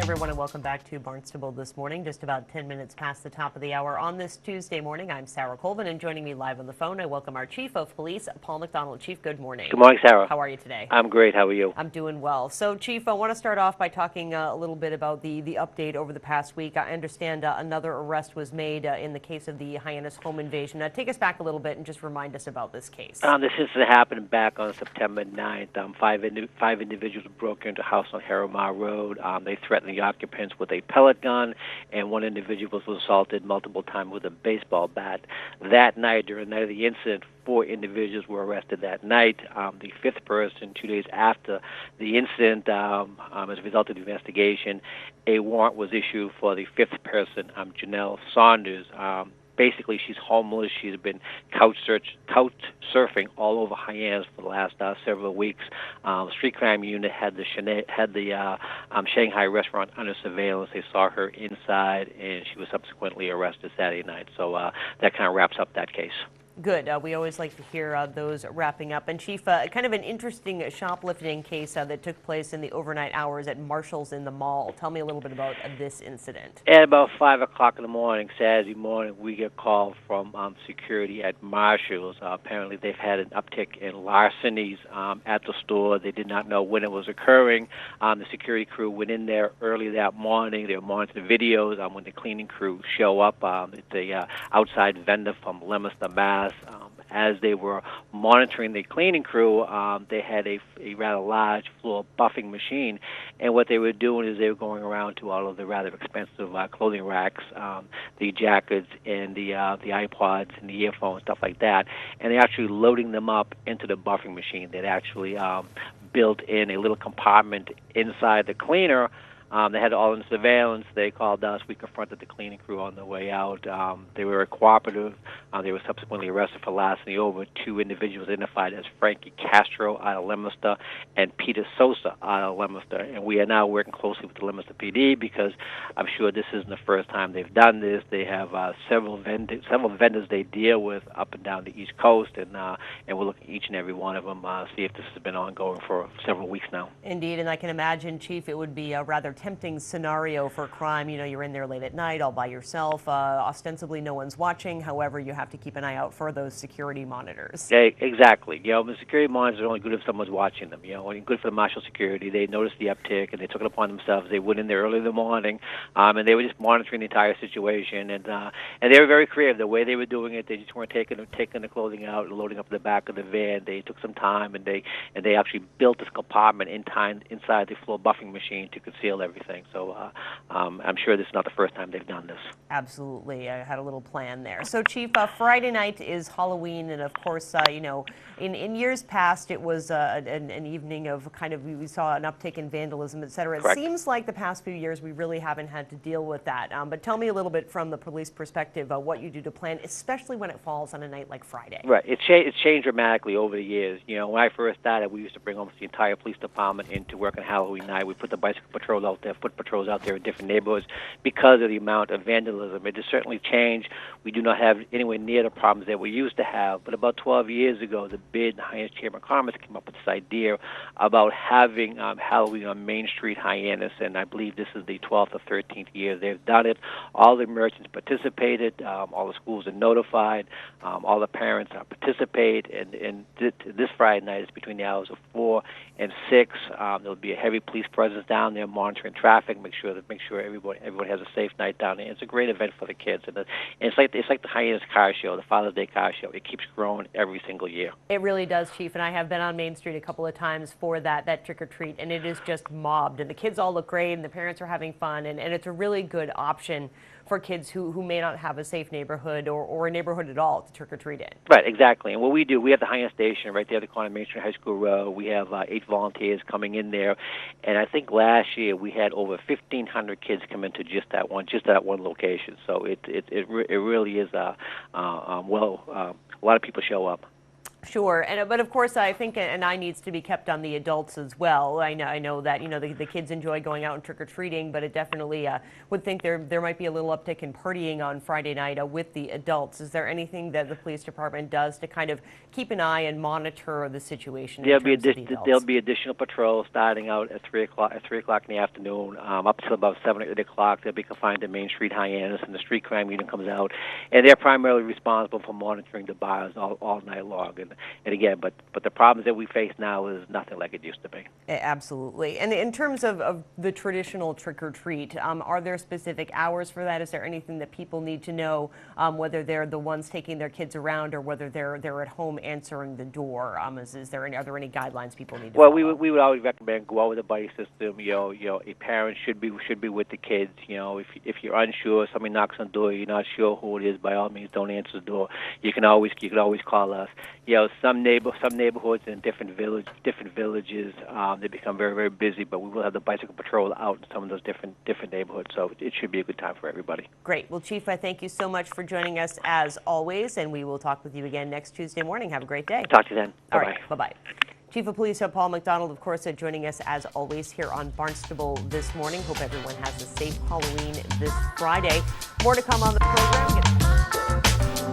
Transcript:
everyone, and welcome back to Barnstable this morning. Just about 10 minutes past the top of the hour on this Tuesday morning. I'm Sarah Colvin, and joining me live on the phone, I welcome our Chief of Police, Paul MacDonald. Chief, good morning. Good morning, Sarah. How are you today? I'm great. How are you? I'm doing well. So, Chief, I want to start off by talking a little bit about the update over the past week. I understand another arrest was made in the case of the Hyannis home invasion. Take us back a little bit and just remind us about this case. This incident happened back on September 9th. Five individuals broke into a house on Harrimar Road. They threatened the occupants with a pellet gun, and one individual was assaulted multiple times with a baseball bat. That night, during the night of the incident, 4 individuals were arrested that night. The 5th person, 2 days after the incident, as a result of the investigation, a warrant was issued for the 5th person, Janelle Saunders. Basically, she's homeless. She's been couch surfing all over Hyannis for the last several weeks. The street crime unit had the Shanghai restaurant under surveillance. They saw her inside, and she was subsequently arrested Saturday night. So that kind of wraps up that case. Good. We always like to hear those wrapping up. And Chief, kind of an interesting shoplifting case that took place in the overnight hours at Marshall's in the mall. Tell me a little bit about this incident. At about 5 o'clock in the morning, Saturday morning, we get called from security at Marshall's. Apparently, they've had an uptick in larcenies at the store. They did not know when it was occurring. The security crew went in there early that morning. They were monitoring the videos. When the cleaning crew show up, it's a outside vendor from Leominster, Mass. As they were monitoring the cleaning crew, they had a rather large floor buffing machine, and what they were doing is they were going around to all of the rather expensive clothing racks, the jackets and the iPods and the earphones, stuff like that, and they're actually loading them up into the buffing machine. They'd actually built in a little compartment inside the cleaner. They had all in surveillance. They called us. We confronted the cleaning crew on the way out. They were cooperative. They were subsequently arrested for larceny. Over 2 individuals identified as Frankie Castro out of Leominster and Peter Sosa out of Leominster. And we are now working closely with the Leominster PD because I'm sure this isn't the first time they've done this. They have several vendors they deal with up and down the East Coast, and we're looking at each and every one of them, see if this has been ongoing for several weeks now. Indeed, and I can imagine, Chief, it would be a rather tempting scenario for crime. You know, you're in there late at night all by yourself. Ostensibly, no one's watching. However, you have to keep an eye out for those security monitors. Yeah, exactly. You know, the security monitors are only good if someone's watching them. You know, only good for the Marshall security. They noticed the uptick and they took it upon themselves. They went in there early in the morning, and they were just monitoring the entire situation. And they were very creative. The way they were doing it, they just weren't taking the clothing out and loading up the back of the van. They took some time and they actually built this compartment inside the floor buffing machine to conceal everything. So I'm sure this is not the first time they've done this. Absolutely. I had a little plan there. So, Chief, Friday night is Halloween, and of course, you know, in years past, it was an evening of kind of, we saw an uptick in vandalism, et cetera. Correct. It seems like the past few years we really haven't had to deal with that. But tell me a little bit from the police perspective what you do to plan, especially when it falls on a night like Friday. Right. It's changed dramatically over the years. You know, when I first started, we used to bring almost the entire police department into work on Halloween night. We put the bicycle patrols out there, foot patrols out there in different neighborhoods because of the amount of vandalism. It has certainly changed. We do not have anywhere near the problems that we used to have. But about 12 years ago, the BID and Hyannis Chamber of Commerce came up with this idea about having Halloween on Main Street, Hyannis, and I believe this is the 12th or 13th year they've done it. All the merchants participated. All the schools are notified. All the parents participate. And this Friday night is between the hours of 4 and 6. There'll be a heavy police presence down there monitoring traffic, make sure everyone has a safe night down there. It's a great event for the kids, and it's like the Hyannis car show, the Father's Day car show. It keeps growing every single year. It really does, Chief, and I have been on Main Street a couple of times for that trick or treat, and it is just mobbed, and the kids all look great, and the parents are having fun, and it's a really good option for kids who may not have a safe neighborhood or a neighborhood at all to trick or treat in. Right, exactly. And what we do, we have the Hyannis Station right there at the corner of Main Street High School Road. We have 8 volunteers coming in there, and I think last year we had over 1,500 kids come into just that one location. So it really is a lot of people show up. Sure, but of course, I think an eye needs to be kept on the adults as well. I know that the kids enjoy going out and trick or treating, but it definitely would think there might be a little uptick in partying on Friday night with the adults. Is there anything that the police department does to kind of keep an eye and monitor the situation? There'll be additional patrols starting out at 3 o'clock. At 3 o'clock in the afternoon, up till about 7 or 8 o'clock. They'll be confined to Main Street hyenas, and the street crime unit comes out, and they're primarily responsible for monitoring the bars all night long. And again, but the problems that we face now is nothing like it used to be. Absolutely. And in terms of the traditional trick-or-treat, are there specific hours for that? Is there anything that people need to know, whether they're the ones taking their kids around or whether they're at home answering the door? Are there any guidelines people need to follow? Well, we would always recommend go out with a buddy system. A parent should be with the kids. If you're unsure, somebody knocks on the door, you're not sure who it is, by all means, don't answer the door. You can always call us. Some neighborhoods and different villages, they become very, very busy, but we will have the bicycle patrol out in some of those different neighborhoods, so it should be a good time for everybody. Great. Well, Chief, I thank you so much for joining us as always, and we will talk with you again next Tuesday morning. Have a great day. Talk to you then. Bye-bye. All right. Bye-bye. Chief of Police Paul MacDonald, of course, joining us as always here on Barnstable this morning. Hope everyone has a safe Halloween this Friday. More to come on the program.